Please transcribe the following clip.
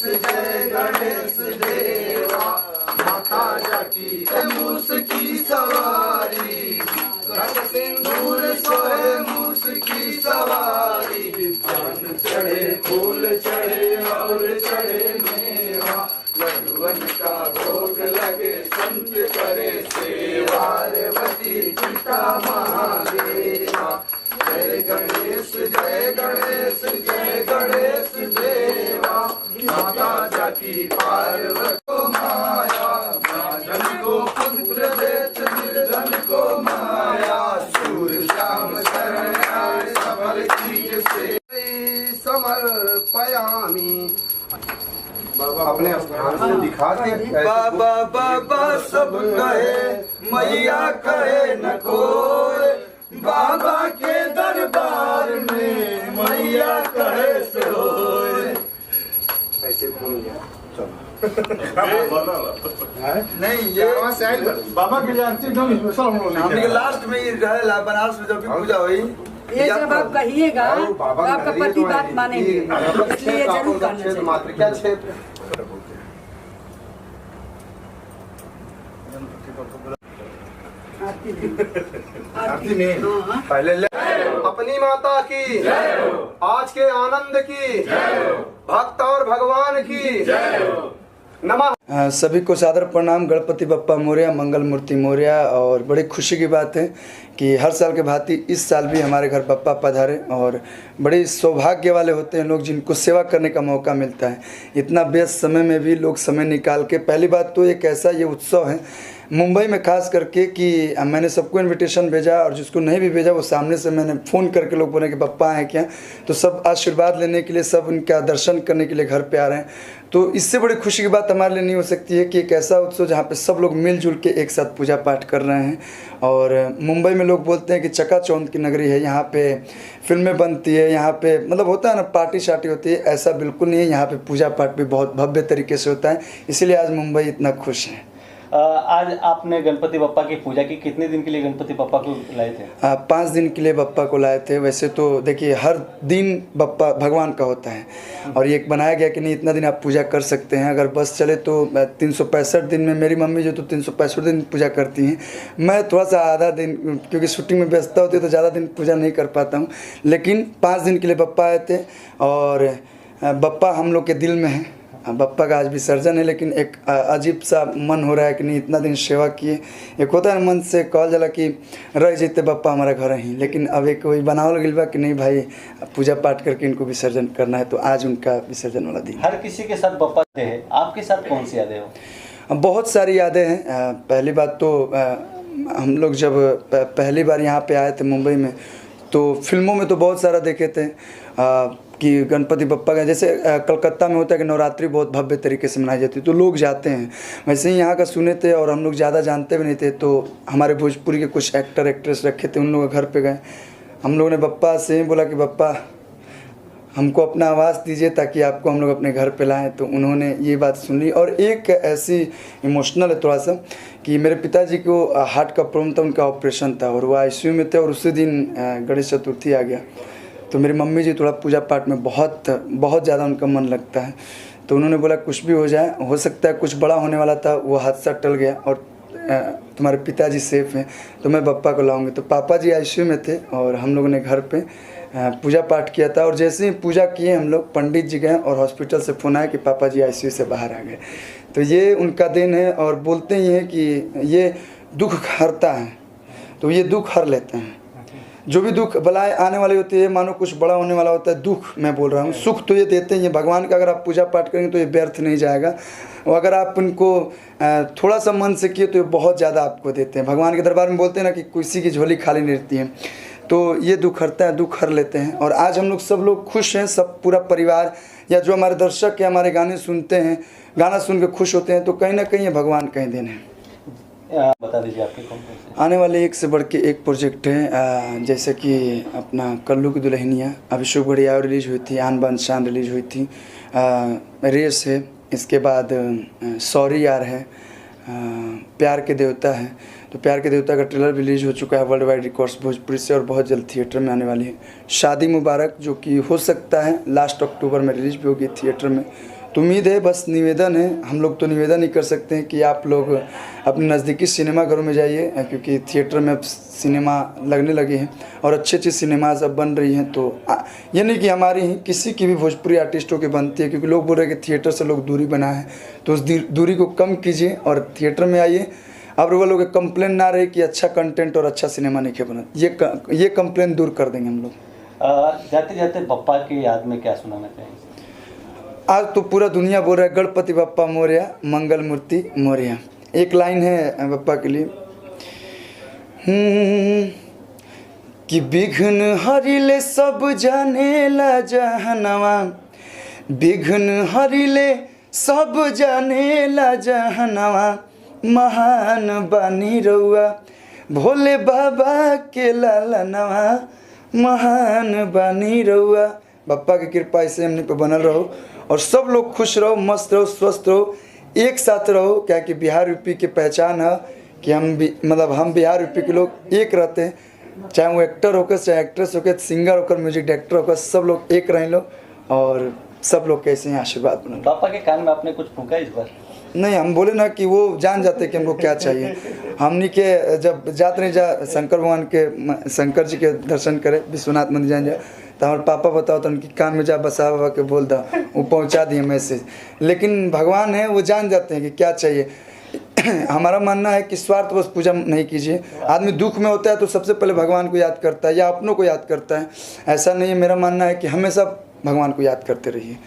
जय गणेश देवा। माता जाकी मूस की सवारी, रंग सिंदूर सोए मूस की सवारी। पान चढ़े फूल चढ़े और चढ़े मेवा, लड्डुअन का भोग लगे संत करे सेवा। पार्वती पिता महादेवा, जय गणेश जय गणेश जय गणेश देवा। माता जाकी पार्वती को माया, राजन को पुत्र देत निर्धन को माया। सूर श्याम शरण आए सबल चीज से समर्पयामि। अपने स्थान से दिखा के बाबा बाबा सब कहे, मैया कहे न कोई। बाबा के दरबार में मैया कहे से होए। ऐसे भूल गया। नहीं ये बाबा के लिए अंतिम दम स्पेशल हम लोग हमने लास्ट में ये रहेला बनारस में जब भी पूजा हुई। ये जब आप कहिएगा आपका पति बात मानेंगे, इसलिए जरूर करना चाहिए। मात्र क्या क्षेत्र आरती में पहले ले। अपनी माता की आज के आनंद की, भक्त और भगवान की नमः। सभी को सादर प्रणाम। गणपति बप्पा मोरया, मंगल मूर्ति मोरया। और बड़ी खुशी की बात है कि हर साल के भांति इस साल भी हमारे घर बप्पा पधारे और बड़े सौभाग्य वाले होते हैं लोग जिनको सेवा करने का मौका मिलता है। इतना व्यस्त समय में भी लोग समय निकाल के, पहली बात तो एक ऐसा ये उत्सव है मुंबई में खास करके कि मैंने सबको इनविटेशन भेजा और जिसको नहीं भी भेजा वो सामने से मैंने फ़ोन करके लोग बोले कि पप्पा आए क्या, तो सब आशीर्वाद लेने के लिए, सब उनका दर्शन करने के लिए घर पे आ रहे हैं। तो इससे बड़ी खुशी की बात हमारे लिए नहीं हो सकती है कि एक ऐसा उत्सव जहाँ पे सब लोग मिलजुल के एक साथ पूजा पाठ कर रहे हैं। और मुंबई में लोग बोलते हैं कि चकाचौंध की नगरी है, यहाँ पे फिल्में बनती है, यहाँ पे मतलब होता है ना पार्टी शार्टी होती है। ऐसा बिल्कुल नहीं है, यहाँ पे पूजा पाठ भी बहुत भव्य तरीके से होता है, इसीलिए आज मुंबई इतना खुश है। आज आपने गणपति बप्पा की पूजा की, कितने दिन के लिए गणपति बप्पा को लाए थे? 5 दिन के लिए बप्पा को लाए थे। वैसे तो देखिए हर दिन बप्पा भगवान का होता है और ये एक बनाया गया कि नहीं इतना दिन आप पूजा कर सकते हैं। अगर बस चले तो 365 दिन में मेरी मम्मी जो तो 365 दिन पूजा करती हैं। मैं थोड़ा सा आधा दिन, क्योंकि शूटिंग में व्यस्तता होती है तो ज़्यादा दिन पूजा नहीं कर पाता हूँ, लेकिन 5 दिन के लिए बप्पा आए थे। और बप्पा हम लोग के दिल में है। बप्पा का आज विसर्जन है, लेकिन एक अजीब सा मन हो रहा है कि नहीं इतना दिन सेवा किए, एक होता है मन से कॉल जला कि रह जेते बप्पा हमारा घर ही, लेकिन अब एक वही बनावल गइल बा कि नहीं भाई पूजा पाठ करके इनको विसर्जन करना है, तो आज उनका विसर्जन वाला दिन। हर किसी के साथ बप्पा है, आपके साथ कौन सी यादें हो? बहुत सारी यादें हैं। पहली बात तो हम लोग जब पहली बार यहाँ पे आए थे मुंबई में, तो फिल्मों में तो बहुत सारा देखे थे कि गणपति बप्पा का, जैसे कलकत्ता में होता है कि नवरात्रि बहुत भव्य तरीके से मनाई जाती है तो लोग जाते हैं, वैसे ही यहाँ का सुने थे और हम लोग ज़्यादा जानते भी नहीं थे। तो हमारे भोजपुरी के कुछ एक्टर एक्ट्रेस रखे थे, उन लोगों के घर पे गए। हम लोगों ने बप्पा से ही बोला कि बप्पा हमको अपना आवाज़ दीजिए ताकि आपको हम लोग अपने घर पे लाएँ। तो उन्होंने ये बात सुन ली। और एक ऐसी इमोशनल है थोड़ा सा कि मेरे पिताजी को हार्ट का प्रॉब्लम था, उनका ऑपरेशन था और वो ICU में थे और उसी दिन गणेश चतुर्थी आ गया। तो मेरी मम्मी जी थोड़ा पूजा पाठ में बहुत ज़्यादा उनका मन लगता है। तो उन्होंने बोला कुछ भी हो जाए, हो सकता है कुछ बड़ा होने वाला था, वो हादसा टल गया और तुम्हारे पिताजी सेफ हैं तो मैं बप्पा को लाऊंगी। तो पापा जी ICU में थे और हम लोगों ने घर पे पूजा पाठ किया था। और जैसे ही पूजा किए हम लोग, पंडित जी गए और हॉस्पिटल से फ़ोन आया कि पापा जी ICU से बाहर आ गए। तो ये उनका दिन है। और बोलते ही हैं कि ये दुख हरता है, तो ये दुख हर लेते हैं। जो भी दुख बलाएं आने वाली होती है, मानो कुछ बड़ा होने वाला होता है, दुख मैं बोल रहा हूँ, सुख तो ये देते हैं। ये भगवान का अगर आप पूजा पाठ करेंगे तो ये व्यर्थ नहीं जाएगा। और अगर आप उनको थोड़ा सा मन से किए तो ये बहुत ज़्यादा आपको देते हैं। भगवान के दरबार में बोलते हैं ना कि किसी की झोली खाली नहीं रहती है। तो ये दुख हरता है, दुख हर लेते हैं। और आज हम लोग सब लोग खुश हैं, सब पूरा परिवार या जो हमारे दर्शक है हमारे गाने सुनते हैं, गाना सुन के खुश होते हैं, तो कहीं ना कहीं ये भगवान कहीं देन है। बता दीजिए आपके कौन से आने वाले एक से बढ़ के एक प्रोजेक्ट है। जैसे कि अपना कल्लू की दुल्हनिया अभी शुभ घड़िया रिलीज हुई थी, आन बान शान रिलीज हुई थी, रेस है, इसके बाद सॉरी यार है, प्यार के देवता है। तो प्यार के देवता का ट्रेलर रिलीज हो चुका है वर्ल्ड वाइड रिकॉर्ड्स भोजपुरी से और बहुत जल्द थिएटर में आने वाली है। शादी मुबारक जो कि हो सकता है लास्ट अक्टूबर में रिलीज भी होगी थिएटर में। तो उम्मीद है, बस निवेदन है, हम लोग तो निवेदन ही कर सकते हैं कि आप लोग अपने नज़दीकी सिनेमा घरों में जाइए, क्योंकि थिएटर में अब सिनेमा लगने लगे हैं और अच्छी अच्छी सिनेमाज अब बन रही हैं। तो ये नहीं कि हमारी ही, किसी की भी भोजपुरी आर्टिस्टों की बनती है, क्योंकि लोग बोल रहे हैं कि थिएटर से लोग दूरी बनाए हैं, तो उस दूरी को कम कीजिए और थिएटर में आइए। अब वो लोग कंप्लेन ना रहे कि अच्छा कंटेंट और अच्छा सिनेमा नहीं खे बना, ये कंप्लेन दूर कर देंगे हम लोग। जाते जाते बप्पा की याद में क्या सुनाना चाहिए? आज तो पूरा दुनिया बोल रहा है गणपति बप्पा मोरया, मंगल मूर्ति मोरया। एक लाइन है बप्पा के लिए, कि विघ्न हरिले सब जानेला जहनवा, विघ्न हरिले सब जानेला जहनवा, महान बानी रउआ भोले बाबा के लालनवा, महान बानी रउआ। बप्पा की कृपा ऐसे हमने पे बनल रहो और सब लोग खुश रहो, मस्त रहो, स्वस्थ रहो, एक साथ रहो। क्या कि बिहार यूपी की पहचान है कि हम भी, मतलब हम बिहार यूपी के लोग एक रहते हैं, चाहे वो एक्टर होकर, चाहे एक्ट्रेस होकर, सिंगर होकर, म्यूजिक डायरेक्टर होकर, सब लोग एक रहें लो और सब लोग कैसे हैं आशीर्वाद बना। पापा के कान में आपने कुछ फूंका इस बार? नहीं, हम बोले ना कि वो जान जाते कि हमको क्या चाहिए। हमनी के जब जाते नहीं जा शंकर भगवान के, शंकर जी के दर्शन करे, विश्वनाथ मंदिर जान जा, तो हमारे पापा बताओ तो उनकी कान में जा बसा बाबा के बोल दा, वो पहुंचा दिए मैसेज। लेकिन भगवान है, वो जान जाते हैं कि क्या चाहिए। हमारा मानना है कि स्वार्थ बस पूजा नहीं कीजिए। आदमी दुख में होता है तो सबसे पहले भगवान को याद करता है या अपनों को याद करता है, ऐसा नहीं है। मेरा मानना है कि हमेशा भगवान को याद करते रहिए।